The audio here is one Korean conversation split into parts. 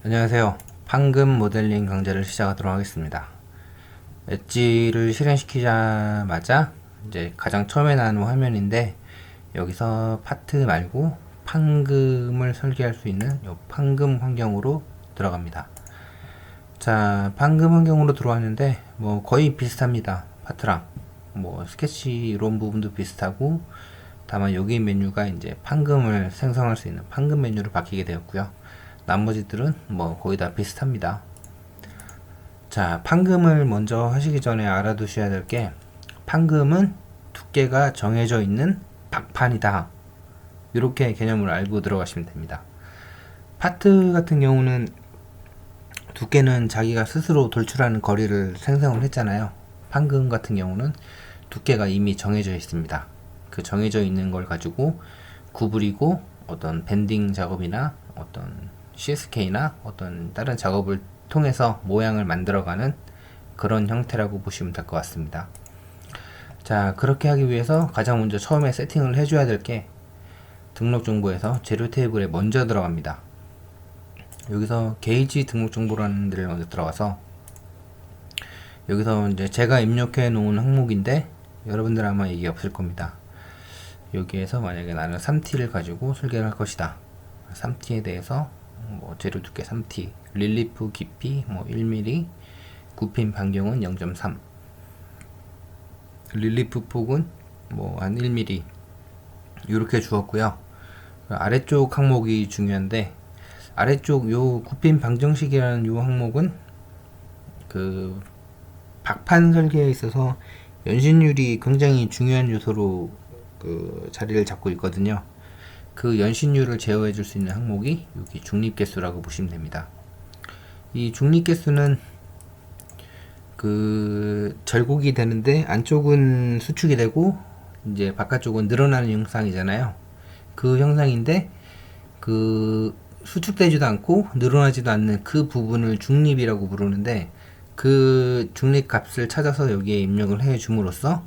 안녕하세요. 판금 모델링 강좌를 시작하도록 하겠습니다. 엣지를 실행시키자마자 이제 가장 처음에 나오는 화면인데, 여기서 파트 말고 판금을 설계할 수 있는 이 판금 환경으로 들어갑니다. 자, 판금 환경으로 들어왔는데 뭐 거의 비슷합니다. 파트랑 뭐 스케치 이런 부분도 비슷하고, 다만 여기 메뉴가 이제 판금을 생성할 수 있는 판금 메뉴로 바뀌게 되었고요. 나머지들은 뭐 거의 다 비슷합니다. 자, 판금을 먼저 하시기 전에 알아두셔야 될 게, 판금은 두께가 정해져 있는 박판이다, 이렇게 개념을 알고 들어가시면 됩니다. 파트 같은 경우는 두께는 자기가 스스로 돌출하는 거리를 생성을 했잖아요. 판금 같은 경우는 두께가 이미 정해져 있습니다. 그 정해져 있는 걸 가지고 구부리고 어떤 밴딩 작업이나 어떤 CSK나 어떤 다른 작업을 통해서 모양을 만들어가는 그런 형태라고 보시면 될 것 같습니다. 자, 그렇게 하기 위해서 가장 먼저 처음에 세팅을 해줘야 될 게, 등록 정보에서 재료 테이블에 먼저 들어갑니다. 여기서 게이지 등록 정보라는 데를 먼저 들어가서, 여기서 이제 제가 입력해 놓은 항목인데 여러분들 아마 이게 없을 겁니다. 여기에서 만약에 나는 3T를 가지고 설계를 할 것이다. 3T에 대해서 뭐 재료 두께 3T, 릴리프 깊이 뭐 1mm, 굽힘 반경은 0.3, 릴리프 폭은 뭐 한 1mm 이렇게 주었고요. 아래쪽 항목이 중요한데, 아래쪽 요 굽힘 방정식이라는 요 항목은 그 박판 설계에 있어서 연신율이 굉장히 중요한 요소로 그 자리를 잡고 있거든요. 그 연신율을 제어해 줄 수 있는 항목이 여기 중립개수라고 보시면 됩니다. 이 중립개수는 그 절곡이 되는데 안쪽은 수축이 되고 이제 바깥쪽은 늘어나는 형상이잖아요. 그 형상인데, 그 수축되지도 않고 늘어나지도 않는 그 부분을 중립이라고 부르는데, 그 중립 값을 찾아서 여기에 입력을 해 줌으로써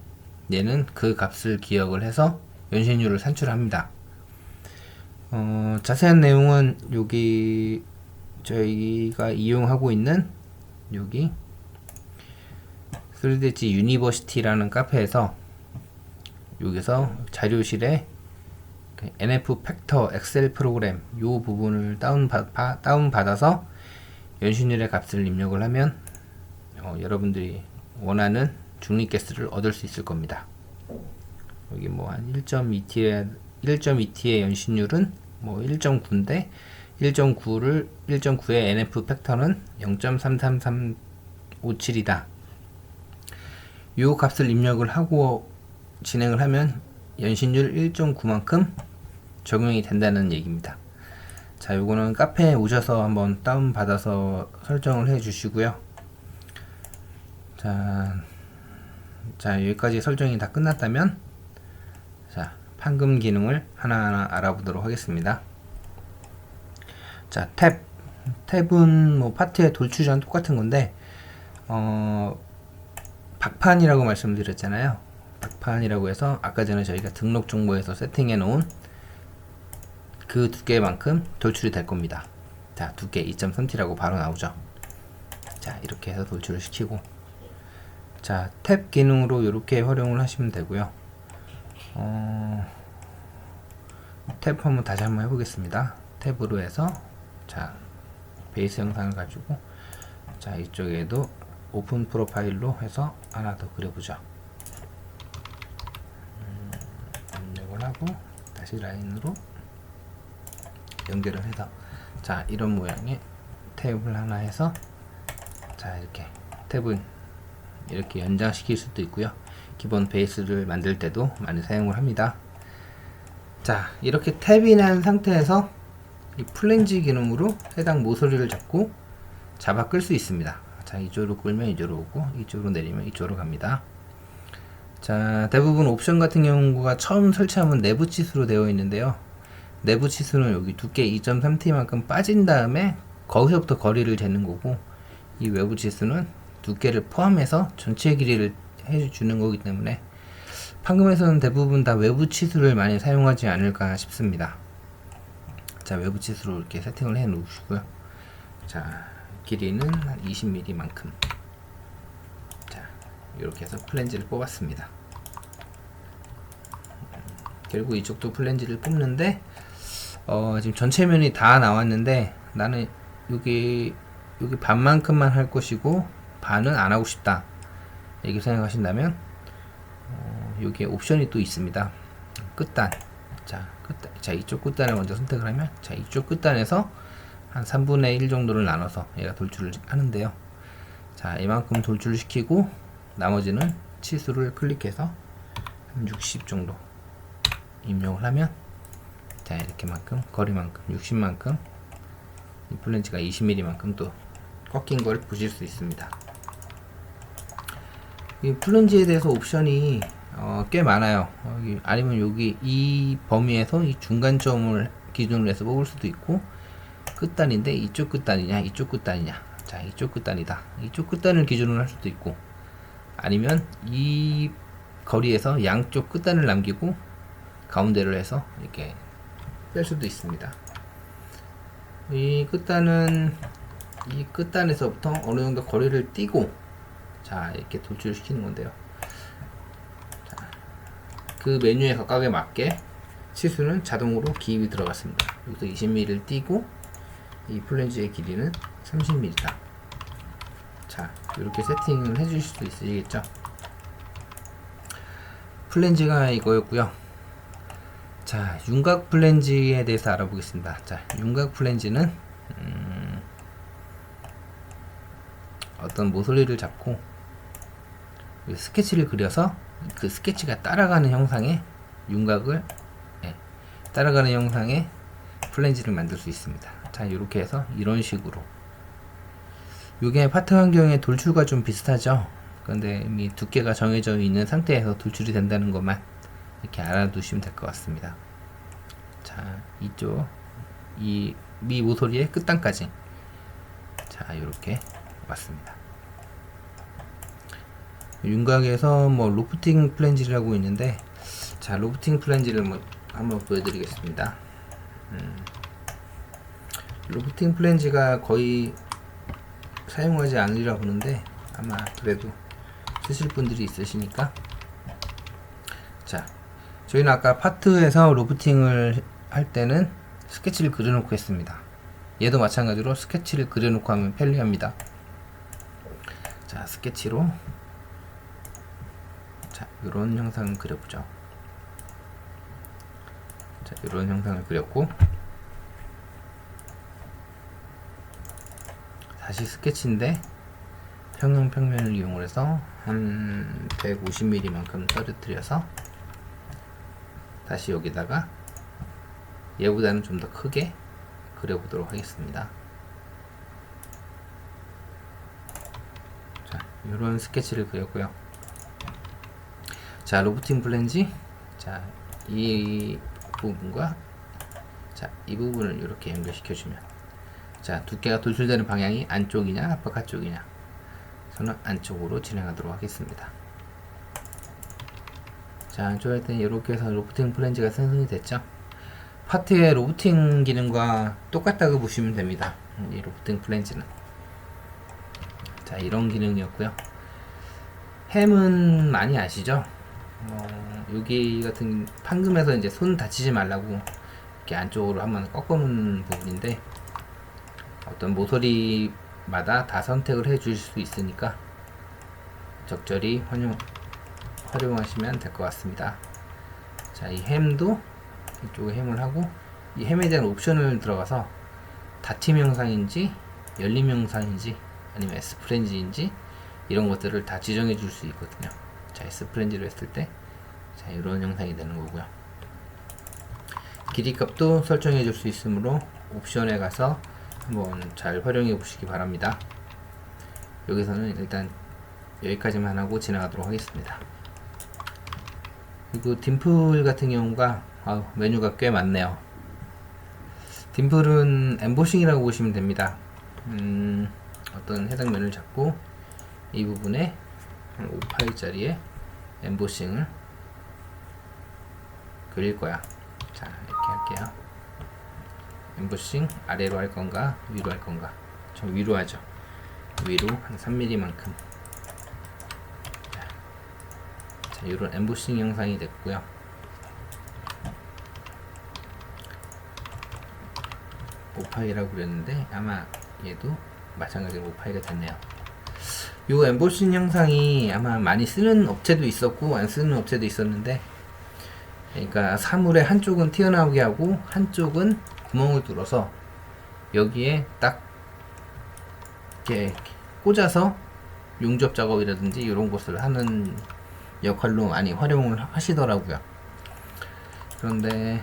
얘는 그 값을 기억을 해서 연신율을 산출합니다. 자세한 내용은 여기 저희가 이용하고 있는 여기 3D엣지 유니버시티라는 카페에서, 여기서 자료실에 NF 팩터 엑셀 프로그램 요 부분을 다운받아서 연신율의 값을 입력을 하면 여러분들이 원하는 중립개수를 얻을 수 있을 겁니다. 여기 뭐 한 1.2T의 연신율은 뭐 1.9인데 1.9의 NF 팩터는 0.33357이다. 요 값을 입력을 하고 진행을 하면 연신율 1.9만큼 적용이 된다는 얘기입니다. 자, 요거는 카페에 오셔서 한번 다운받아서 설정을 해 주시고요. 자, 여기까지 설정이 다 끝났다면, 자, 판금 기능을 하나하나 알아보도록 하겠습니다. 자, 탭은 뭐 파트의 돌출이랑 똑같은 건데, 박판이라고 말씀드렸잖아요. 박판이라고 해서 아까 전에 저희가 등록 정보에서 세팅해 놓은 그 두께만큼 돌출이 될 겁니다. 자, 두께 2.3T라고 바로 나오죠. 자, 이렇게 해서 돌출을 시키고, 자, 탭 기능으로 이렇게 활용을 하시면 되고요. 탭 한번 다시 한번 해보겠습니다. 탭으로 해서, 자, 베이스 영상을 가지고, 자, 이쪽에도 오픈 프로파일로 해서 하나 더 그려보죠. 입력을 하고 다시 라인으로 연결을 해서, 자, 이런 모양의 탭을 하나 해서, 자, 이렇게 탭을 이렇게 연장시킬 수도 있고요. 기본 베이스를 만들 때도 많이 사용을 합니다. 자, 이렇게 탭이 난 상태에서 이 플랜지 기능으로 해당 모서리를 잡고 잡아 끌 수 있습니다. 자, 이쪽으로 끌면 이쪽으로 오고, 이쪽으로 내리면 이쪽으로 갑니다. 자, 대부분 옵션 같은 경우가 처음 설치하면 내부 치수로 되어 있는데요. 내부 치수는 여기 두께 2.3T만큼 빠진 다음에 거기서부터 거리를 재는 거고, 이 외부 치수는 두께를 포함해서 전체 길이를 해주는 거기 때문에 판금에서는 대부분 다 외부 치수를 많이 사용하지 않을까 싶습니다. 자, 외부 치수로 이렇게 세팅을 해 놓으시고요. 자, 길이는 한 20mm만큼. 자, 이렇게 해서 플랜지를 뽑았습니다. 결국 이쪽도 플랜지를 뽑는데 지금 전체 면이 다 나왔는데 나는 여기 반만큼만 할 것이고 반은 안 하고 싶다 이렇게 생각하신다면 여기에 옵션이 또 있습니다. 끝단. 자, 이쪽 끝단을 먼저 선택을 하면, 자, 이쪽 끝단에서 한 3분의 1 정도를 나눠서 얘가 돌출을 하는데요. 자, 이만큼 돌출을 시키고 나머지는 치수를 클릭해서 한 60 정도 입력을 하면, 자, 이렇게만큼 거리만큼 60만큼 이 플랜지가 20mm만큼 또 꺾인 걸 보실 수 있습니다. 이 플랜지에 대해서 옵션이 꽤 많아요. 아니면 여기 이 범위에서 이 중간점을 기준으로 해서 뽑을 수도 있고, 끝단인데 이쪽 끝단이냐 이쪽 끝단이냐, 자, 이쪽 끝단이다, 이쪽 끝단을 기준으로 할 수도 있고, 아니면 이 거리에서 양쪽 끝단을 남기고 가운데를 해서 이렇게 뺄 수도 있습니다. 이 끝단에서부터 어느 정도 거리를 띄고, 자, 이렇게 돌출시키는 건데요. 그 메뉴에 각각에 맞게 치수는 자동으로 기입이 들어갔습니다. 여기서 20mm를 띄고 이 플랜지의 길이는 30mm다. 자, 이렇게 세팅을 해주실 수 있으시겠죠? 플랜지가 이거였고요. 자, 윤곽 플랜지에 대해서 알아보겠습니다. 자, 윤곽 플랜지는 어떤 모서리를 잡고 스케치를 그려서 그 스케치가 따라가는 형상의 윤곽을 따라가는 형상의 플랜지를 만들 수 있습니다. 자, 이렇게 해서 이런 식으로, 이게 파트 환경의 돌출과 좀 비슷하죠. 그런데 이미 두께가 정해져 있는 상태에서 돌출이 된다는 것만 이렇게 알아두시면 될 것 같습니다. 자, 이쪽 이 모서리의 끝단까지, 자, 이렇게 왔습니다. 윤곽에서 뭐 로프팅 플랜지라고 있는데, 자, 로프팅 플랜지를 한번 보여드리겠습니다. 로프팅 플랜지가 거의 사용하지 않으리라 보는데 아마 그래도 쓰실 분들이 있으시니까, 자, 저희는 아까 파트에서 로프팅을 할 때는 스케치를 그려놓고 했습니다. 얘도 마찬가지로 스케치를 그려놓고 하면 편리합니다. 자, 스케치로, 자, 이런 형상을 그려보죠. 자, 이런 형상을 그렸고, 다시 스케치인데 평면을 이용해서 한 150mm만큼 떨어뜨려서 다시 여기다가 얘보다는 좀 더 크게 그려보도록 하겠습니다. 자, 이런 스케치를 그렸고요. 자, 로프팅 플랜지, 자, 이 부분과, 자, 이 부분을 이렇게 연결시켜주면, 자, 두께가 돌출되는 방향이 안쪽이냐 바깥쪽이냐, 저는 안쪽으로 진행하도록 하겠습니다. 자, 저할 때는 이렇게 해서 로프팅 플랜지가 생성이 됐죠. 파트의 로프팅 기능과 똑같다고 보시면 됩니다. 이 로프팅 플랜지는, 자, 이런 기능이었고요. 햄은 많이 아시죠? 여기 같은 판금에서 이제 손 다치지 말라고 이렇게 안쪽으로 한번 꺾어놓는 부분인데, 어떤 모서리마다 다 선택을 해 주실 수 있으니까 적절히 활용하시면 될 것 같습니다. 자, 이 햄도 이쪽에 햄을 하고, 이 햄에 대한 옵션을 들어가서 닫힘 형상인지 열림 형상인지 아니면 S 플랜지인지 이런 것들을 다 지정해 줄 수 있거든요. 자, S 플랜지로 했을 때, 자, 이런 형상이 되는 거고요. 길이 값도 설정해 줄 수 있으므로 옵션에 가서 한번 잘 활용해 보시기 바랍니다. 여기서는 일단 여기까지만 하고 지나가도록 하겠습니다. 그리고 딤플 같은 경우가 메뉴가 꽤 많네요. 딤플은 엠보싱이라고 보시면 됩니다. 어떤 해당 면을 잡고 이 부분에 한 5파일짜리의 엠보싱을 그릴 거야. 자, 이렇게 할게요. 엠보싱 아래로 할 건가 위로 할 건가, 저 위로 하죠. 위로 한 3mm만큼. 자, 이런 엠보싱 형상이 됐고요. 오파이라고 그랬는데 아마 얘도 마찬가지로 오파이가 됐네요. 요 엠보싱 형상이 아마 많이 쓰는 업체도 있었고 안 쓰는 업체도 있었는데, 그러니까 사물의 한쪽은 튀어나오게 하고 한쪽은 구멍을 뚫어서 여기에 딱 이렇게 꽂아서 용접 작업이라든지 이런 것을 하는 역할로 많이 활용을 하시더라고요. 그런데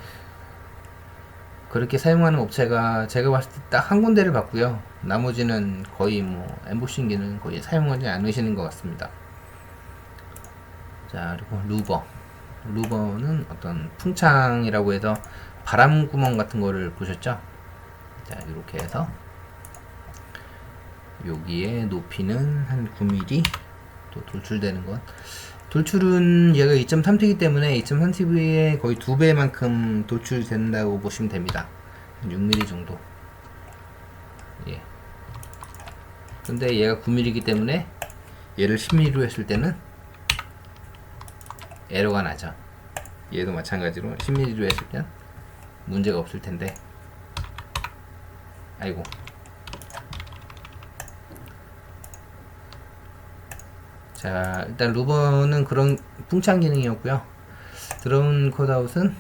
그렇게 사용하는 업체가 제가 봤을 때 딱 한 군데를 봤고요. 나머지는 거의 뭐 엠보싱기는 거의 사용하지 않으시는 것 같습니다. 자, 그리고 루버는 어떤 풍창이라고 해서 바람 구멍 같은 거를 보셨죠? 자, 이렇게 해서 여기에 높이는 한 9mm 또 돌출되는 것. 돌출은 얘가 2.3T이기 때문에 2.3T에 거의 2배만큼 돌출된다고 보시면 됩니다. 6mm 정도. 예. 근데 얘가 9mm이기 때문에 얘를 10mm로 했을 때는 에러가 나죠. 얘도 마찬가지로 10mm로 했을 땐 문제가 없을 텐데. 아이고. 자, 일단 루버는 그런 풍창 기능이었고요. 드론 컷아웃은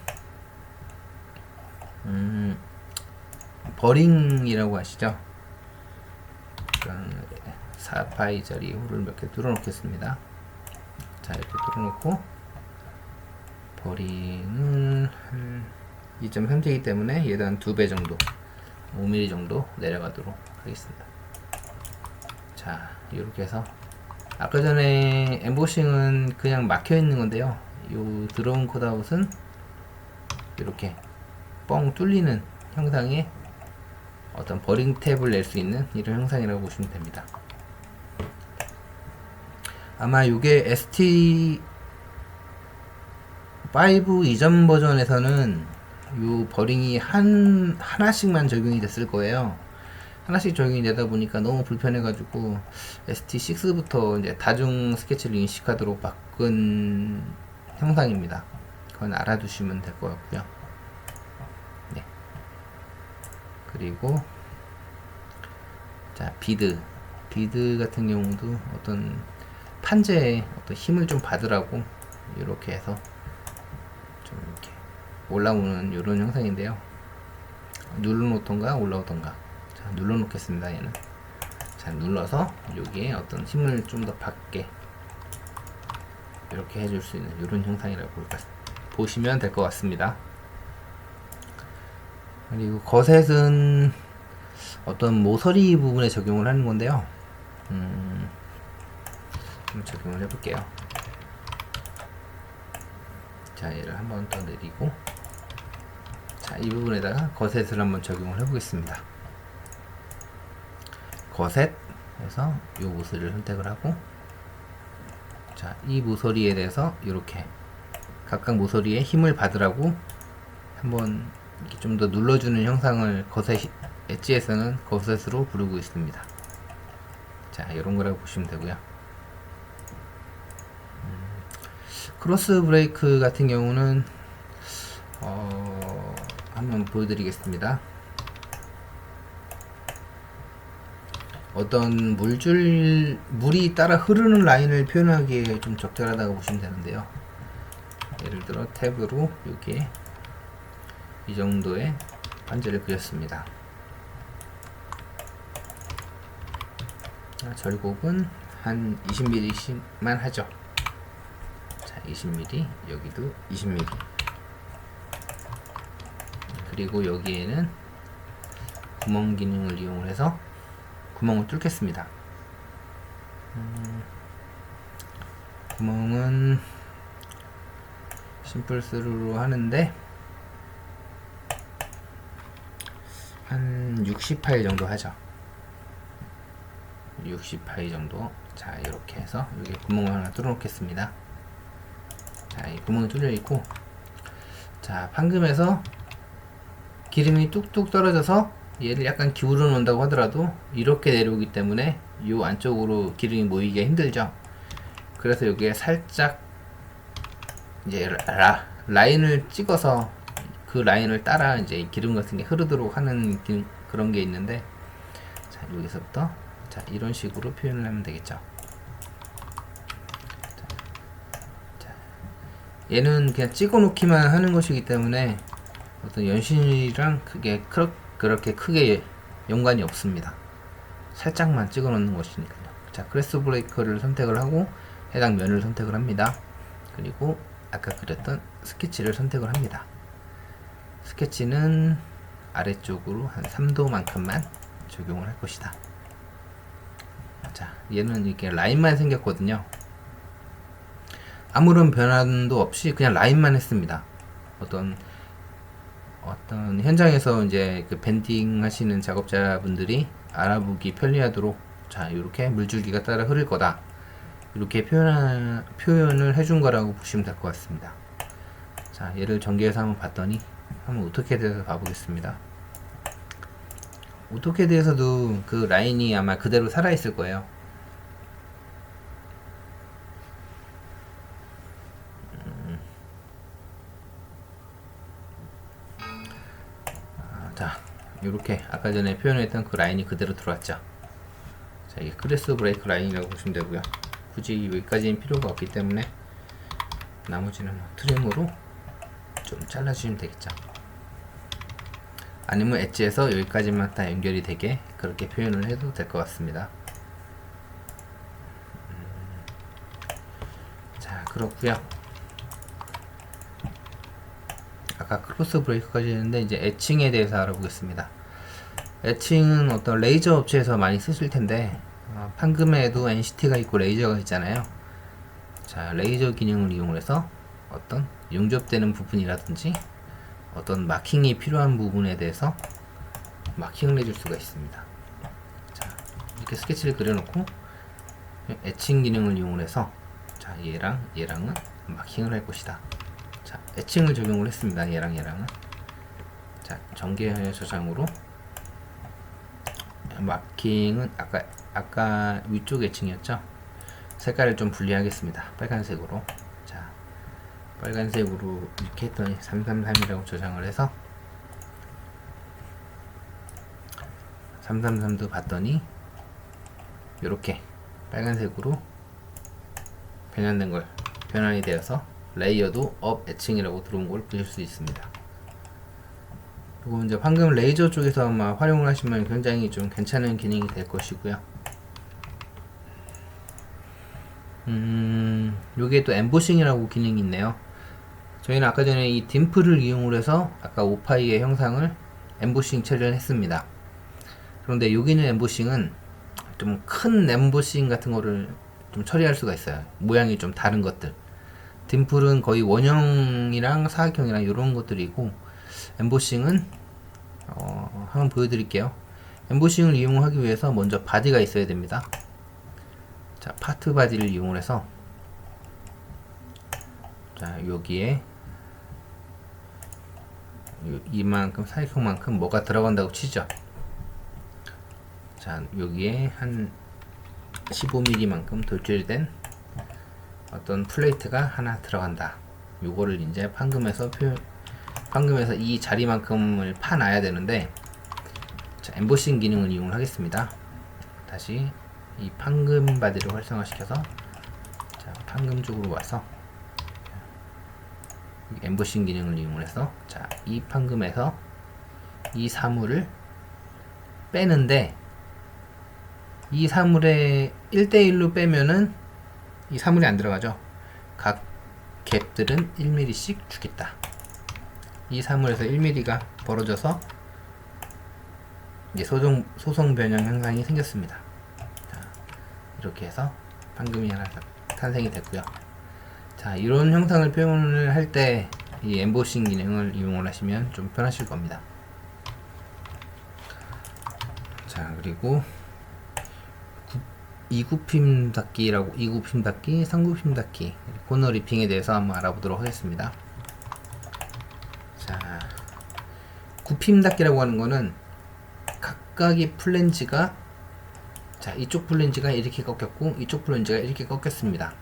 버링이라고 하시죠. 4파이짜리 홀을 몇 개 뚫어 놓겠습니다. 자, 이렇게 뚫어 놓고 버링은 한 2.3T이기 때문에 얘도 한 2배 정도, 5mm 정도 내려가도록 하겠습니다. 자, 이렇게 해서 아까 전에 엠보싱은 그냥 막혀 있는 건데요. 요 드론 컷아웃은 이렇게 뻥 뚫리는 형상의 어떤 버링 탭을 낼 수 있는 이런 형상이라고 보시면 됩니다. 아마 이게 ST5 이전 버전에서는 요 버링이 하나씩만 적용이 됐을 거예요. 하나씩 적용이 되다 보니까 너무 불편해가지고 ST6부터 이제 다중 스케치를 인식하도록 바꾼 형상입니다. 그건 알아두시면 될 것 같고요. 네. 그리고 자, 비드 같은 경우도 어떤 판재에 어떤 힘을 좀 받으라고 이렇게 해서 좀 이렇게 올라오는 이런 형상인데요. 눌러놓던가 올라오던가. 자, 눌러 놓겠습니다. 얘는 자, 눌러서 여기에 어떤 힘을 좀 더 받게 이렇게 해줄 수 있는 이런 형상이라고 보시면 될 것 같습니다. 그리고 거셋은 어떤 모서리 부분에 적용을 하는 건데요. 한번 적용을 해볼게요. 자, 얘를 한번 더 내리고, 자, 이 부분에다가 거셋을 한번 적용을 해보겠습니다. 거셋 해서 이 모서리를 선택을 하고, 자, 이 모서리에 대해서 이렇게 각각 모서리에 힘을 받으라고 한번 좀 더 눌러주는 형상을 거셋 엣지에서는 거셋으로 부르고 있습니다. 자, 이런 거라고 보시면 되고요. 크로스 브레이크 같은 경우는 한번 보여드리겠습니다. 어떤 물이 따라 흐르는 라인을 표현하기에 좀 적절하다고 보시면 되는데요. 예를 들어 탭으로 여기에 이 정도의 반지를 그렸습니다. 절곡은 한 20mm씩만 하죠. 자, 20mm, 여기도 20mm. 그리고 여기에는 구멍 기능을 이용을 해서 구멍을 뚫겠습니다. 구멍은 심플 스루로 하는데 한 60파이 정도 하죠. 60파이 정도. 자, 이렇게 해서 여기 구멍을 하나 뚫어 놓겠습니다. 자, 이 구멍이 뚫려 있고, 자, 판금에서 기름이 뚝뚝 떨어져서 얘를 약간 기울여 놓는다고 하더라도 이렇게 내려오기 때문에 이 안쪽으로 기름이 모이기가 힘들죠. 그래서 여기에 살짝 이제 라인을 찍어서 그 라인을 따라 이제 기름 같은 게 흐르도록 하는 그런 게 있는데, 자, 여기서부터 자, 이런 식으로 표현을 하면 되겠죠. 자, 얘는 그냥 찍어 놓기만 하는 것이기 때문에 어떤 연신이랑 그렇게 크게 연관이 없습니다. 살짝만 찍어 놓는 것이니까요. 자, 크레스 브레이커를 선택을 하고 해당 면을 선택을 합니다. 그리고 아까 그렸던 스케치를 선택을 합니다. 스케치는 아래쪽으로 한 3도만큼만 적용을 할 것이다. 자, 얘는 이렇게 라인만 생겼거든요. 아무런 변화도 없이 그냥 라인만 했습니다. 어떤 현장에서 이제 그 밴딩 하시는 작업자분들이 알아보기 편리하도록, 자, 이렇게 물줄기가 따라 흐를 거다, 이렇게 표현을 해준 거라고 보시면 될 것 같습니다. 자, 얘를 전개해서 한번 봤더니 한번 오토캐드에서 봐보겠습니다. 오토캐드에서도 그 라인이 아마 그대로 살아있을 거예요. 자, 이렇게 아까 전에 표현했던 그 라인이 그대로 들어왔죠. 자, 이게 크레스 브레이크 라인이라고 보시면 되고요. 굳이 여기까지는 필요가 없기 때문에 나머지는 트림으로 좀 잘라주시면 되겠죠. 아니면 엣지에서 여기까지만 다 연결이 되게 그렇게 표현을 해도 될 것 같습니다. 자, 그렇고요. 아까 크로스 브레이크까지 했는데 이제 에칭에 대해서 알아보겠습니다. 에칭은 어떤 레이저 업체에서 많이 쓰실 텐데, 판금에도 NCT가 있고 레이저가 있잖아요. 자, 레이저 기능을 이용해서 어떤 용접되는 부분이라든지 어떤 마킹이 필요한 부분에 대해서 마킹을 해줄 수가 있습니다. 자, 이렇게 스케치를 그려놓고 에칭 기능을 이용해서, 자, 얘랑은 마킹을 할 것이다. 자, 에칭을 적용을 했습니다. 얘랑은. 자, 전개하여 저장으로. 마킹은 아까 위쪽 에칭이었죠. 색깔을 좀 분리하겠습니다. 빨간색으로. 자, 빨간색으로 이렇게 했더니 333이라고 저장을 해서 333도 봤더니 이렇게 빨간색으로 변환이 되어서 레이어도 업 에칭이라고 들어온 걸 보실 수 있습니다. 그리고 이제 방금 레이저 쪽에서 아마 활용을 하시면 굉장히 좀 괜찮은 기능이 될 것이고요. 요게 또 엠보싱이라고 기능이 있네요. 저희는 아까 전에 이 딤플을 이용을 해서 아까 오파이의 형상을 엠보싱 처리를 했습니다. 그런데 여기는 엠보싱은 좀 큰 엠보싱 같은 거를 좀 처리할 수가 있어요. 모양이 좀 다른 것들. 딤플은 거의 원형이랑 사각형이랑 이런 것들이고, 엠보싱은 한번 보여드릴게요. 엠보싱을 이용하기 위해서 먼저 바디가 있어야 됩니다. 자, 파트 바디를 이용해서, 자, 여기에 이만큼 사각형만큼 뭐가 들어간다고 치죠. 자, 여기에 한 15mm만큼 돌출된 어떤 플레이트가 하나 들어간다. 요거를 이제 판금에서 이 자리만큼을 파놔야 되는데, 자, 엠보싱 기능을 이용하겠습니다. 다시 이 판금 바디를 활성화시켜서, 자, 판금 쪽으로 와서 엠보싱 기능을 이용해서, 자, 이 판금에서 이 사물을 빼는데, 이 사물에 1대1로 빼면은 이 사물이 안 들어가죠. 각 갭들은 1mm씩 주겠다. 이 사물에서 1mm가 벌어져서 이제 소송 변형 현상이 생겼습니다. 자, 이렇게 해서 판금이 하나 탄생이 됐고요. 자, 이런 형상을 표현을 할 때 이 엠보싱 기능을 이용을 하시면 좀 편하실 겁니다. 자, 그리고 이구핌 닫기, 3구핌 닫기, 코너 리핑에 대해서 한번 알아보도록 하겠습니다. 자, 구핌 닫기라고 하는 거는 각각의 플랜지가, 자, 이쪽 플랜지가 이렇게 꺾였고 이쪽 플랜지가 이렇게 꺾였습니다.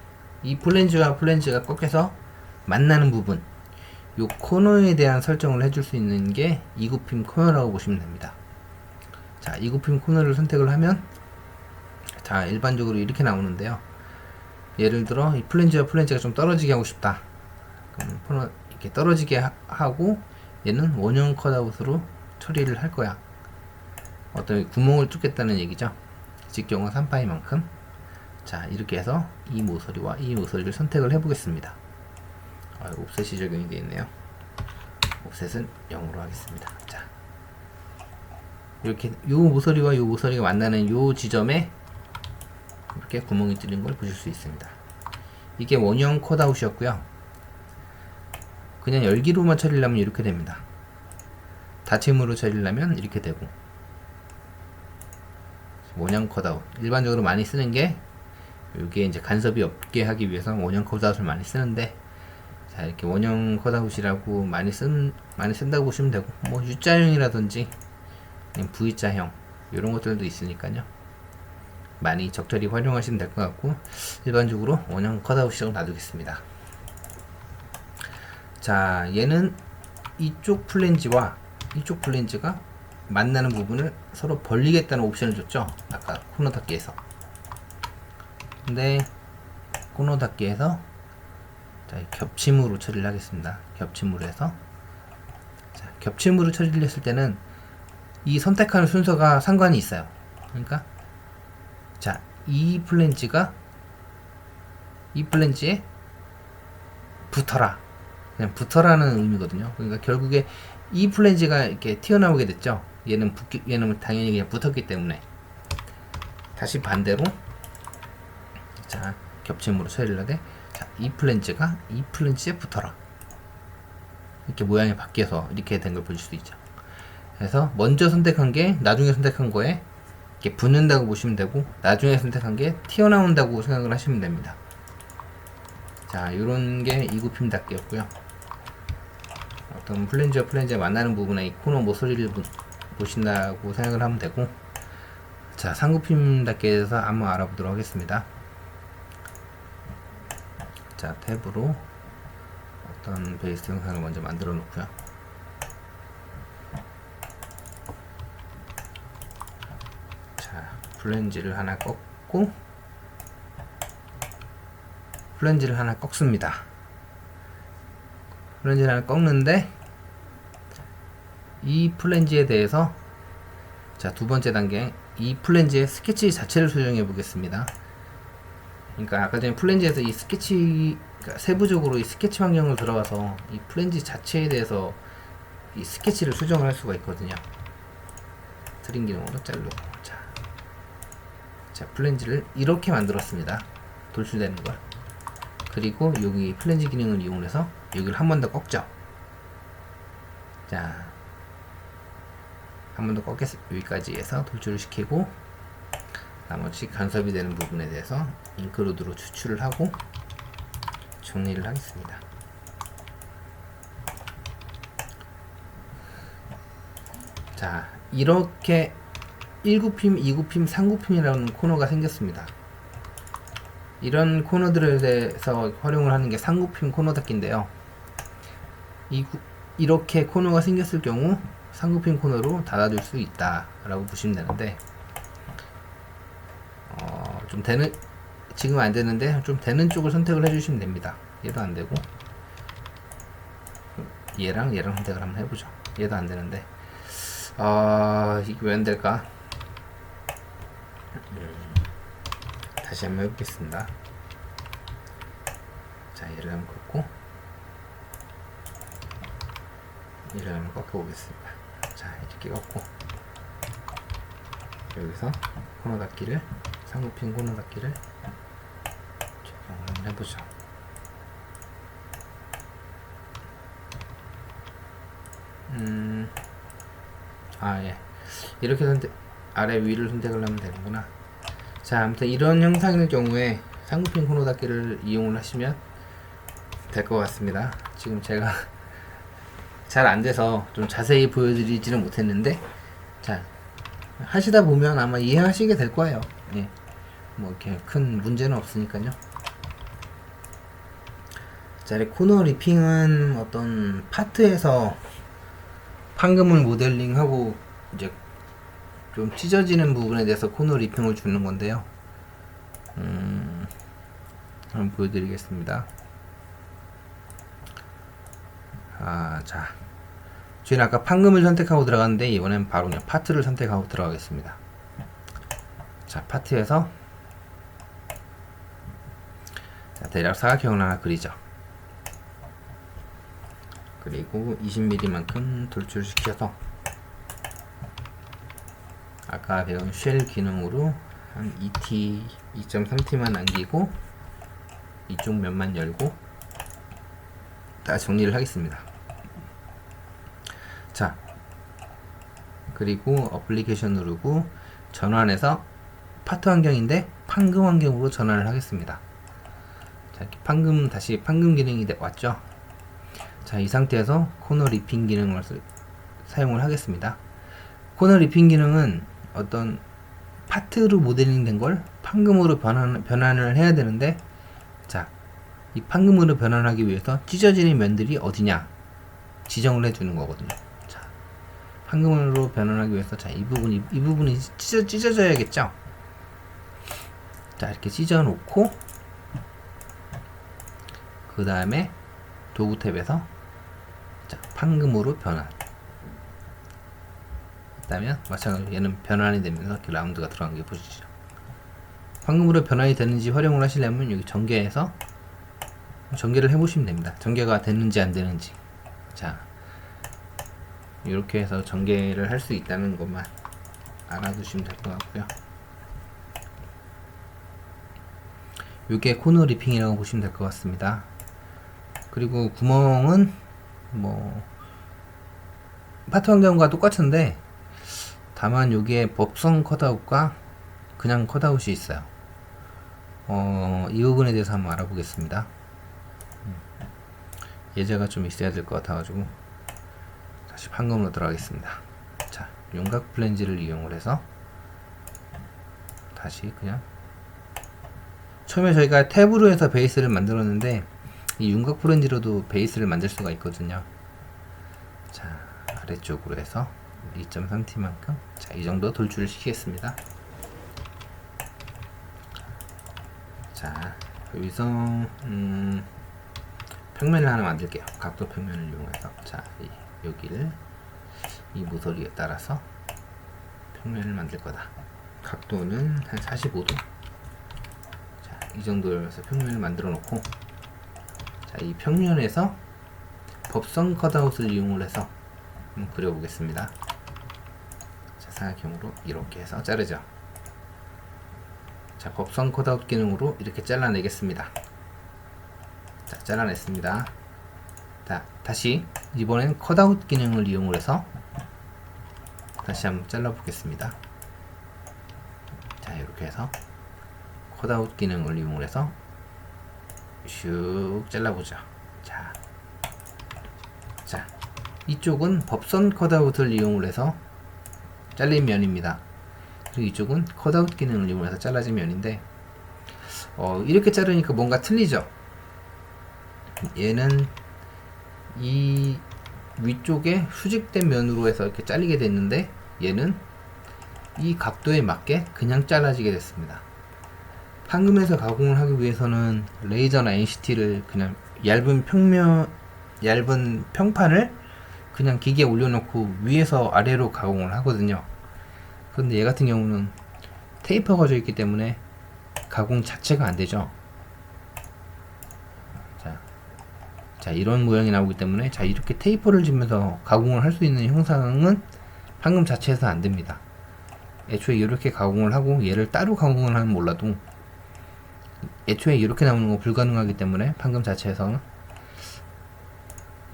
이 플랜지와 플랜지가 꺾여서 만나는 부분, 요 코너에 대한 설정을 해줄 수 있는 게 이굽힘 코너라고 보시면 됩니다. 자, 이굽힘 코너를 선택을 하면, 자, 일반적으로 이렇게 나오는데요. 예를 들어 이 플랜지와 플랜지가 좀 떨어지게 하고 싶다. 그럼 코너 이렇게 떨어지게 하고 얘는 원형 컷아웃으로 처리를 할 거야. 어떤 구멍을 뚫겠다는 얘기죠. 직경은 3파이만큼. 자, 이렇게 해서 이 모서리와 이 모서리를 선택을 해 보겠습니다. 옵셋이 적용이 되어 있네요. 옵셋은 0으로 하겠습니다. 자, 이렇게 요 모서리와 요 모서리가 만나는 요 지점에 이렇게 구멍이 뚫린 걸 보실 수 있습니다. 이게 원형 컷아웃이었고요. 그냥 열기로만 처리를 하면 이렇게 됩니다. 닫힘으로 처리를 하면 이렇게 되고, 원형 컷아웃 일반적으로 많이 쓰는 게, 이게 이제 간섭이 없게 하기 위해서 원형 컷아웃을 많이 쓰는데, 자, 이렇게 원형 컷아웃이라고 많이 쓴다고 보시면 되고, 뭐 U자형이라든지 V자형 이런 것들도 있으니까요. 많이 적절히 활용하시면 될 것 같고, 일반적으로 원형 컷아웃이라고 놔두겠습니다. 자, 얘는 이쪽 플랜지와 이쪽 플랜지가 만나는 부분을 서로 벌리겠다는 옵션을 줬죠. 아까 코너 닫기에서. 근데 코너 닫기에서, 자, 겹침으로 처리를 하겠습니다. 겹침으로 해서, 자, 겹침으로 처리를 했을 때는 이 선택하는 순서가 상관이 있어요. 그러니까, 자, 이 플랜지가 이 플랜지에 붙어라. 그냥 붙어라는 의미거든요. 그러니까 결국에 이 플랜지가 이렇게 튀어나오게 됐죠. 얘는 당연히 그냥 붙었기 때문에. 다시 반대로, 자, 겹침으로 처리를 하되, 자, 이 플랜지가 이 플랜지에 붙어라. 이렇게 모양이 바뀌어서 이렇게 된 걸 보실 수 있죠. 그래서 먼저 선택한 게 나중에 선택한 거에 이렇게 붙는다고 보시면 되고, 나중에 선택한 게 튀어나온다고 생각을 하시면 됩니다. 자, 요런 게 이굽힘 닫기였고요. 어떤 플랜지와 플랜지가 만나는 부분에 이 코너 모서리를 보신다고 생각을 하면 되고, 자, 상굽힘 닫기에 대해서 한번 알아보도록 하겠습니다. 자, 탭으로 어떤 베이스 영상을 먼저 만들어 놓고요. 자, 플랜지를 하나 꺾고, 플랜지를 하나 꺾습니다. 플랜지를 하나 꺾는데, 이 플랜지에 대해서, 자, 두 번째 단계, 이 플랜지의 스케치 자체를 수정해 보겠습니다. 그러니까 아까 전에 플랜지에서 이 스케치, 그러니까 세부적으로 이 스케치 환경을 들어가서 이 플랜지 자체에 대해서 이 스케치를 수정을 할 수가 있거든요. 트림 기능으로 자르고, 자, 플랜지를 이렇게 만들었습니다. 돌출되는 걸. 그리고 여기 플랜지 기능을 이용해서 여기를 한 번 더 꺾죠. 자, 한 번 더 꺾겠습니다. 여기까지 해서 돌출을 시키고, 나머지 간섭이 되는 부분에 대해서 잉크루드로 추출을 하고 정리를 하겠습니다. 자, 이렇게 1굽힘, 2굽힘, 3굽힘이라는 코너가 생겼습니다. 이런 코너들에 대해서 활용을 하는 게 3굽힘 코너 닫기인데요. 이렇게 코너가 생겼을 경우 3굽힘 코너로 닫아줄 수 있다 라고 보시면 되는데, 좀 되는, 지금 안 되는데 좀 되는 쪽을 선택을 해주시면 됩니다. 얘도 안 되고, 얘랑 선택을 한번 해보죠. 얘도 안 되는데, 이게 왜 안 될까? 다시 한번 해보겠습니다. 자, 얘를 한번 꺾고, 얘를 한번 꺾어보겠습니다. 자, 이렇게 꺾고, 여기서 코너 닫기를, 상급핀 코너 닫기를 적용을 한번 해보죠. 예. 이렇게 아래 위를 선택을 하면 되는구나. 자, 아무튼 이런 형상일 경우에 상급핀 코너 닫기를 이용을 하시면 될 것 같습니다. 지금 제가 잘 안 돼서 좀 자세히 보여드리지는 못했는데, 자, 하시다 보면 아마 이해하시게 될 거예요. 예. 뭐 이렇게 큰 문제는 없으니까요. 자, 이 코너 리핑은 어떤 파트에서 판금을 모델링하고 이제 좀 찢어지는 부분에 대해서 코너 리핑을 주는 건데요. 한번 보여드리겠습니다. 자, 저희는 아까 판금을 선택하고 들어갔는데 이번엔 바로 그냥 파트를 선택하고 들어가겠습니다. 자, 파트에서 자, 대략 사각형을 하나 그리죠. 그리고 20mm만큼 돌출시켜서 아까 배운 쉘 기능으로 한 2t, 2.3t만 남기고 이쪽 면만 열고 다 정리를 하겠습니다. 자, 그리고 어플리케이션 누르고 전환해서 파트 환경인데 판금 환경으로 전환을 하겠습니다. 자, 이렇게 다시 판금 기능이 왔죠. 자, 이 상태에서 코너 리핑 기능을 사용을 하겠습니다. 코너 리핑 기능은 어떤 파트로 모델링 된 걸 판금으로 변환을 해야 되는데, 자, 이 판금으로 변환하기 위해서 찢어지는 면들이 어디냐 지정을 해주는 거거든요. 자, 판금으로 변환하기 위해서 자, 이 부분이 찢어져야겠죠. 자, 이렇게 찢어 놓고 그 다음에 도구 탭에서 자, 판금으로 변환. 그다음에 마찬가지로 얘는 변환이 되면서 이렇게 라운드가 들어간 게 보시죠. 판금으로 변환이 되는지 활용을 하시려면 여기 전개해서 전개를 해보시면 됩니다. 전개가 되는지 안 되는지. 자, 이렇게 해서 전개를 할 수 있다는 것만 알아두시면 될 것 같고요. 이게 코너 리핑이라고 보시면 될 것 같습니다. 그리고 구멍은 뭐 파트 환경과 똑같은데 다만 여기에 법성 컷아웃과 그냥 컷아웃이 있어요. 이 부분에 대해서 한번 알아보겠습니다. 예제가 좀 있어야 될 것 같아가지고 다시 판금으로 들어가겠습니다. 자, 윤곽 플랜지를 이용을 해서 다시 그냥 처음에 저희가 탭으로 해서 베이스를 만들었는데 이 윤곽 플랜지로도 베이스를 만들 수가 있거든요. 자, 아래쪽으로 해서 2.3t만큼 자, 이 정도 돌출을 시키겠습니다. 자, 여기서 평면을 하나 만들게요. 각도 평면을 이용해서 자, 여기를 이 모서리에 따라서 평면을 만들 거다. 각도는 한 45도. 자, 이 정도로 해서 평면을 만들어 놓고 자, 이 평면에서 법성 컷아웃을 이용을 해서 한번 그려보겠습니다. 자, 사각형으로 이렇게 해서 자르죠. 자, 법성 컷아웃 기능으로 이렇게 잘라내겠습니다. 자, 잘라냈습니다. 자, 다시 이번엔 컷아웃 기능을 이용을 해서 다시 한번 잘라보겠습니다. 자, 이렇게 해서 컷아웃 기능을 이용을 해서 슉 잘라보죠. 자, 이쪽은 법선 컷아웃을 이용을 해서 잘린 면입니다. 그리고 이쪽은 컷아웃 기능을 이용해서 잘라진 면인데 이렇게 자르니까 뭔가 틀리죠. 얘는 이 위쪽에 수직된 면으로 해서 이렇게 잘리게 됐는데 얘는 이 각도에 맞게 그냥 잘라지게 됐습니다. 판금에서 가공을 하기 위해서는 레이저나 NCT를 그냥 얇은 평판을 그냥 기계에 올려놓고 위에서 아래로 가공을 하거든요. 그런데 얘 같은 경우는 테이퍼가 져 있기 때문에 가공 자체가 안 되죠. 자, 이런 모양이 나오기 때문에 자, 이렇게 테이퍼를 주면서 가공을 할 수 있는 형상은 판금 자체에서 안 됩니다. 애초에 이렇게 가공을 하고 얘를 따로 가공을 하면 몰라도 애초에 이렇게 나오는 거 불가능하기 때문에 판금 자체에서는,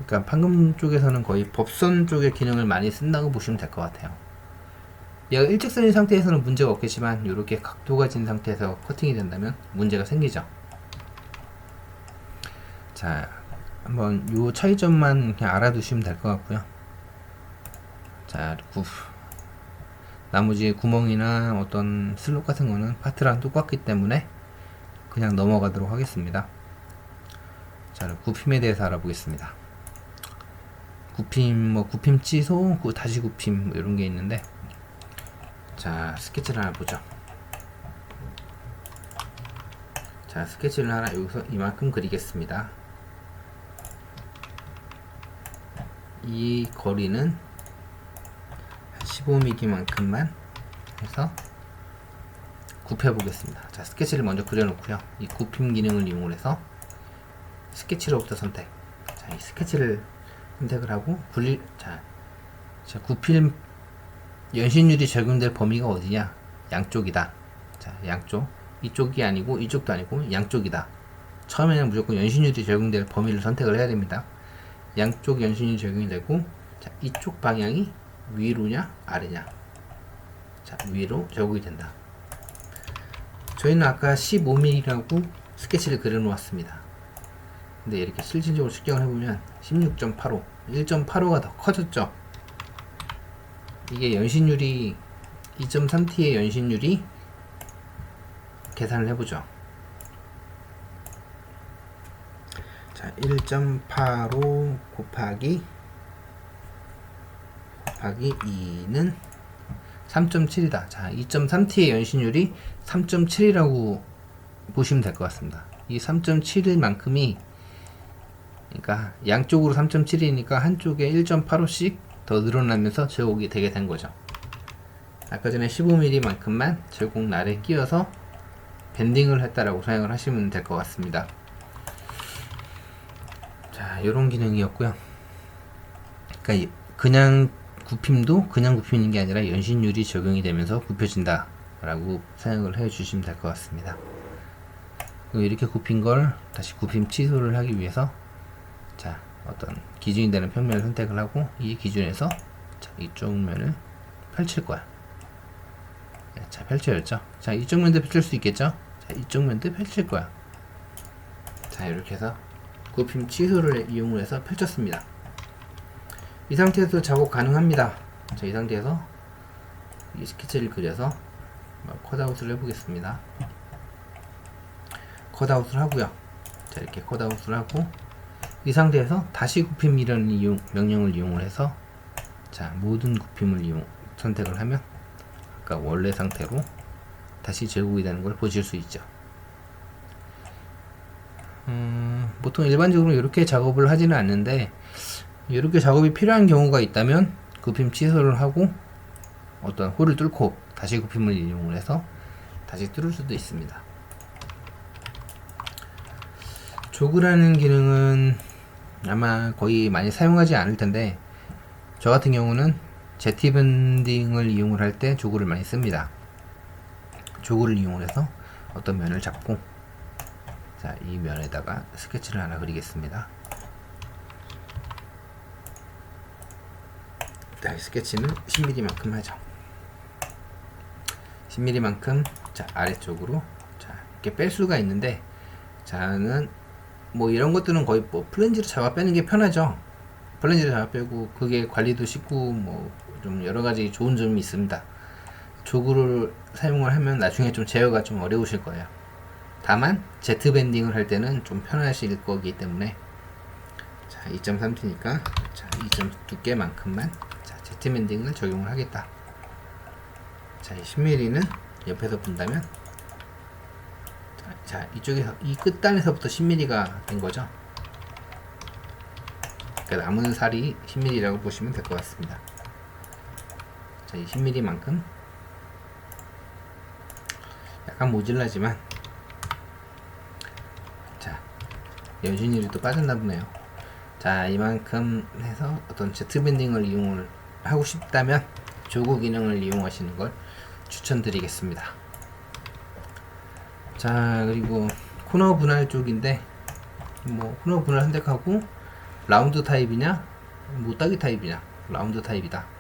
그러니까 판금 쪽에서는 거의 법선 쪽의 기능을 많이 쓴다고 보시면 될 것 같아요. 얘가 일직선인 상태에서는 문제가 없겠지만 이렇게 각도가 진 상태에서 커팅이 된다면 문제가 생기죠. 자, 한번 요 차이점만 그냥 알아두시면 될 것 같고요. 자, 나머지 구멍이나 어떤 슬롯 같은 거는 파트랑 똑같기 때문에 그냥 넘어가도록 하겠습니다. 자, 굽힘에 대해서 알아보겠습니다. 굽힘, 굽힘 취소, 다시 굽힘, 이런 게 있는데, 자, 스케치를 하나 보죠. 자, 스케치를 하나 여기서 이만큼 그리겠습니다. 이 거리는 15mm만큼만 해서 굽혀 보겠습니다. 자, 스케치를 먼저 그려놓고요. 이 굽힘 기능을 이용해서 스케치로부터 선택. 자, 이 스케치를 선택을 하고 자, 굽힘 연신율이 적용될 범위가 어디냐? 양쪽이다. 자, 양쪽. 이쪽이 아니고 이쪽도 아니고 양쪽이다. 처음에는 무조건 연신율이 적용될 범위를 선택을 해야 됩니다. 양쪽 연신율이 적용이 되고, 자, 이쪽 방향이 위로냐 아래냐. 자, 위로 적용이 된다. 저희는 아까 15mm라고 스케치를 그려 놓았습니다. 근데 이렇게 실질적으로 측정을 해보면 16.85, 1.85가 더 커졌죠. 이게 연신율이 2.3T의 연신율이 계산을 해보죠. 자, 1.85 곱하기 2는 3.7이다. 자, 2.3T의 연신율이 3.7이라고 보시면 될 것 같습니다. 이 3.7만큼이, 그러니까 양쪽으로 3.7이니까 한쪽에 1.85씩 더 늘어나면서 제곱이 되게 된 거죠. 아까 전에 15mm만큼만 제곱날에 끼워서 밴딩을 했다라고 생각을 하시면 될 것 같습니다. 자, 이런 기능이었고요. 그러니까 그냥 굽힘도 그냥 굽히는 게 아니라 연신율이 적용이 되면서 굽혀진다 라고 생각을 해 주시면 될 것 같습니다. 이렇게 굽힌 걸 다시 굽힘 취소를 하기 위해서, 자, 어떤 기준이 되는 평면을 선택을 하고, 이 기준에서, 자, 이쪽 면을 펼칠 거야. 자, 펼쳐졌죠. 자, 이쪽 면도 펼칠 수 있겠죠. 자, 이쪽 면도 펼칠 거야. 자, 이렇게 해서 굽힘 취소를 이용해서 펼쳤습니다. 이 상태에서 작업 가능합니다. 자, 이 상태에서 이 스케치를 그려서 컷아웃을 해보겠습니다. 컷아웃을 하고요. 자, 이렇게 컷아웃을 하고, 이 상태에서 다시 굽힘이라는 명령을 이용을 해서, 자, 모든 굽힘을 선택을 하면 아까 원래 상태로 다시 제곱이 되는 걸 보실 수 있죠. 보통 일반적으로 이렇게 작업을 하지는 않는데, 이렇게 작업이 필요한 경우가 있다면 굽힘 취소를 하고 어떤 홀을 뚫고 다시 굽힘을 이용을 해서 다시 뚫을 수도 있습니다. 조그라는 기능은 아마 거의 많이 사용하지 않을 텐데, 저 같은 경우는 제티 밴딩을 이용을 할 때 조그를 많이 씁니다. 조그를 이용을 해서 어떤 면을 잡고, 자, 이 면에다가 스케치를 하나 그리겠습니다. 자, 이 스케치는 10mm만큼 하죠. 10mm만큼, 자, 아래쪽으로, 자, 이렇게 뺄 수가 있는데, 자는 뭐 이런 것들은 거의 플랜지로 잡아 빼는 게 편하죠. 플랜지로 잡아 빼고 그게 관리도 쉽고 뭐 좀 여러 가지 좋은 점이 있습니다. 조그를 사용을 하면 나중에 좀 제어가 좀 어려우실 거예요. 다만 제트 밴딩을 할 때는 좀 편하실 거기 때문에, 자, 2.3T니까 자, 2점 두께만큼만, 자, 제트 밴딩을 적용을 하겠다. 자, 10mm는 옆에서 본다면, 자, 이쪽에서 이 끝단에서부터 10mm가 된 거죠. 그러니까 남은 살이 10mm라고 보시면 될 것 같습니다. 자, 이 10mm만큼 약간 모질라지만, 자, 연신율이 또 빠졌나 보네요. 자, 이만큼 해서 어떤 제트 밴딩을 이용을 하고 싶다면 조그 기능을 이용하시는 걸 추천드리겠습니다. 자, 그리고 코너 분할 쪽인데, 뭐 코너 분할 선택하고 라운드 타입이냐 못따기 타입이냐, 라운드 타입이다.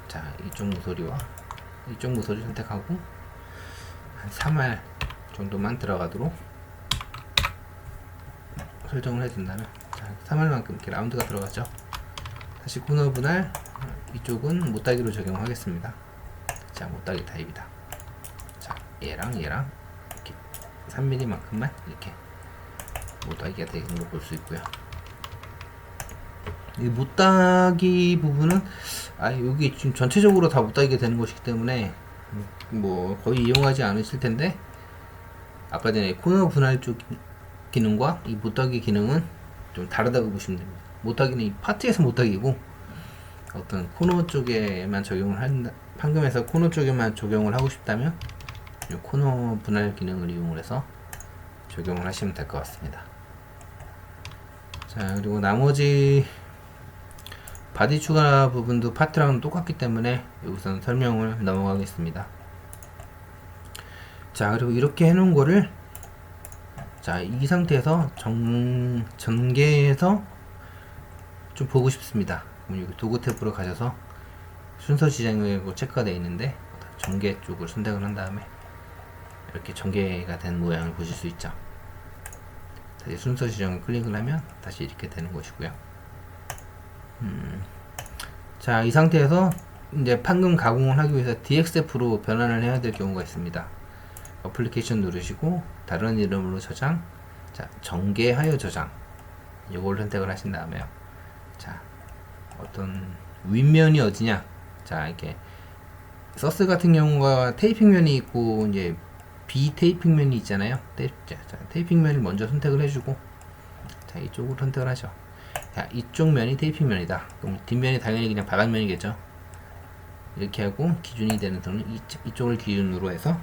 자, 이쪽 모서리와 이쪽 모서리 선택하고 한 3할 정도만 들어가도록 설정을 해준다면, 자, 3할만큼 이렇게 라운드가 들어가죠. 다시 코너 분할, 이쪽은 못따기로 적용하겠습니다. 자, 못따기 타입이다. 자, 얘랑 이렇게 3mm만큼만 이렇게 못따기가 되는 걸 볼 수 있고요. 이 못따기 부분은 여기 지금 전체적으로 다 못따기가 되는 것이기 때문에 뭐 거의 이용하지 않으실 텐데, 아까 전에 코너 분할 쪽 기능과 이 못따기 기능은 좀 다르다고 보시면 됩니다. 못따기는 이 파트에서 못따기고, 어떤 코너 쪽에만 적용을 한다, 판금에서 코너 쪽에만 적용을 하고 싶다면 이 코너 분할 기능을 이용을 해서 적용을 하시면 될 것 같습니다. 자, 그리고 나머지 바디 추가 부분도 파트랑 똑같기 때문에 여기서는 설명을 넘어가겠습니다. 자, 그리고 이렇게 해놓은 거를, 자, 이 상태에서 전개해서 좀 보고 싶습니다. 그럼 여기 도구 탭으로 가셔서 순서 지정이라고 체크가 되어 있는데, 전개 쪽을 선택을 한 다음에 이렇게 전개가 된 모양을 보실 수 있죠. 다시 순서 지정을 클릭을 하면 다시 이렇게 되는 것이고요. 자, 이 상태에서 이제 판금 가공을 하기 위해서 DXF로 변환을 해야 될 경우가 있습니다. 어플리케이션 누르시고 다른 이름으로 저장, 자, 전개하여 저장, 이걸 선택을 하신 다음에요. 자, 어떤 윗면이 어디냐, 자, 이렇게 서스 같은 경우가 테이핑 면이 있고 이제 비테이핑 면이 있잖아요. 자, 테이핑 면을 먼저 선택을 해주고, 자, 이쪽으로 선택을 하죠. 자, 이쪽 면이 테이핑 면이다. 그럼 뒷면이 당연히 그냥 바닥 면이겠죠. 이렇게 하고 기준이 되는 선은 이쪽을 기준으로 해서,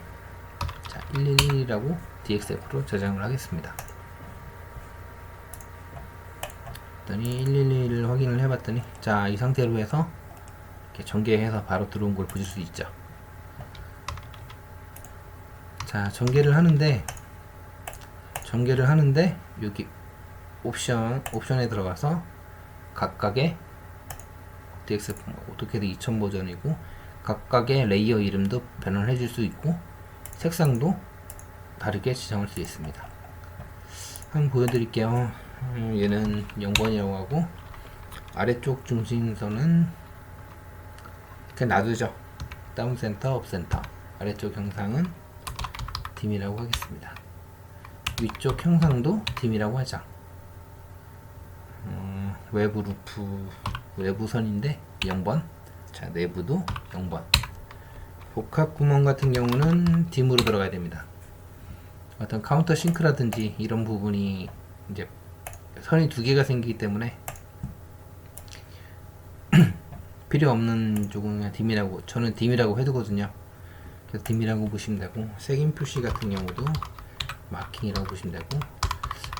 자, 111이라고 DXF로 저장을 하겠습니다. 그랬더니 111을 확인을 해봤더니, 자, 이 상태로 해서 이렇게 전개해서 바로 들어온 걸 보실 수 있죠. 자, 전개를 하는데 여기 옵션에 들어가서 각각의 DXF 오토캐드 2000 버전이고 각각의 레이어 이름도 변환을 해줄 수 있고 색상도 다르게 지정할 수 있습니다. 한번 보여드릴게요. 얘는 0번이라고 하고 아래쪽 중심선은 그냥 놔두죠. 다운센터, 업센터. 아래쪽 형상은 딤이라고 하겠습니다. 위쪽 형상도 딤이라고 하죠. 외부 루프, 외부선인데 0번. 자, 내부도 0번. 복합 구멍 같은 경우는 딤으로 들어가야 됩니다. 어떤 카운터 싱크라든지 이런 부분이 이제 선이 두 개가 생기기 때문에 필요 없는 쪽은 그냥 딤이라고, 저는 딤이라고 해두거든요. 그래서 딤이라고 보시면 되고, 색임 표시 같은 경우도 마킹이라고 보시면 되고,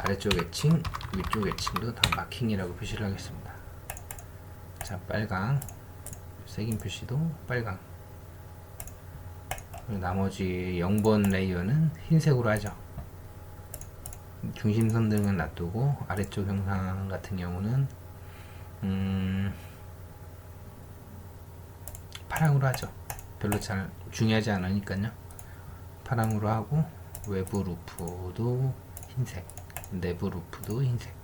아래쪽 애칭, 위쪽 애칭도 다 마킹이라고 표시를 하겠습니다. 자, 빨강, 색임 표시도 빨강. 나머지 0번 레이어는 흰색으로 하죠. 중심선 등은 놔두고 아래쪽 형상 같은 경우는 파랑으로 하죠. 별로 잘 중요하지 않으니까요. 파랑으로 하고 외부 루프도 흰색, 내부 루프도 흰색.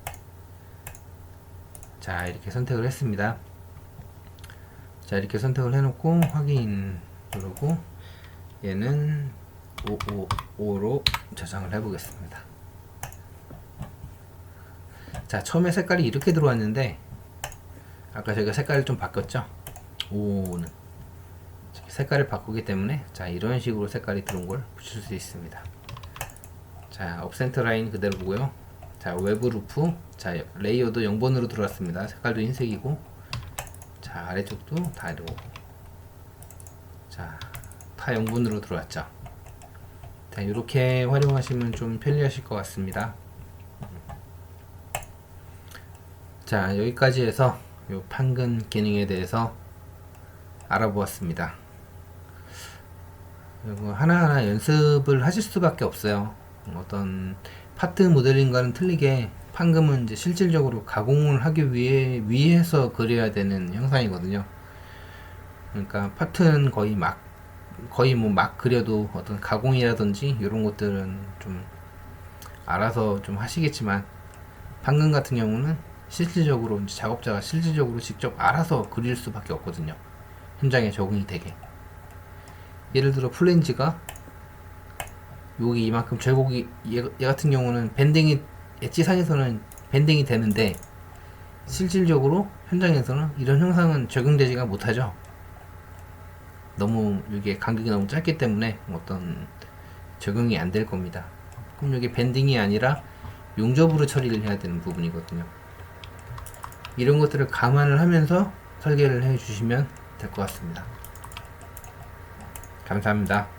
자, 이렇게 선택을 했습니다. 자, 이렇게 선택을 해놓고 확인 누르고 얘는 555로 저장을 해보겠습니다. 자, 처음에 색깔이 이렇게 들어왔는데 아까 저희가 색깔을 좀 바꿨죠. 5는 색깔을 바꾸기 때문에, 자, 이런 식으로 색깔이 들어온 걸 보실 수 있습니다. 자, 업센터 라인 그대로 보고요. 자, 외부 루프, 자, 레이어도 0번으로 들어왔습니다. 색깔도 흰색이고, 자, 아래쪽도 다 이러고, 자, 다 0번으로 들어왔죠. 자, 이렇게 활용하시면 좀 편리하실 것 같습니다. 자, 여기까지 해서 요 판금 기능에 대해서 알아보았습니다. 그리고 하나하나 연습을 하실 수밖에 없어요. 어떤 파트 모델링과는 틀리게 판금은 이제 실질적으로 가공을 하기 위해서 그려야 되는 형상이거든요. 그러니까 파트는 거의 뭐 막 그려도 어떤 가공이라든지 이런 것들은 좀 알아서 좀 하시겠지만, 판금 같은 경우는 실질적으로 이제 작업자가 실질적으로 직접 알아서 그릴 수밖에 없거든요. 현장에 적응이 되게. 예를 들어 플랜지가 여기 이만큼 절곡이 얘 같은 경우는 밴딩이 엣지상에서는 밴딩이 되는데 실질적으로 현장에서는 이런 형상은 적용되지가 못하죠. 너무 이게 간격이 너무 짧기 때문에 어떤 적용이 안 될 겁니다. 그럼 이게 밴딩이 아니라 용접으로 처리를 해야 되는 부분이거든요. 이런 것들을 감안을 하면서 설계를 해 주시면 될 것 같습니다. 감사합니다.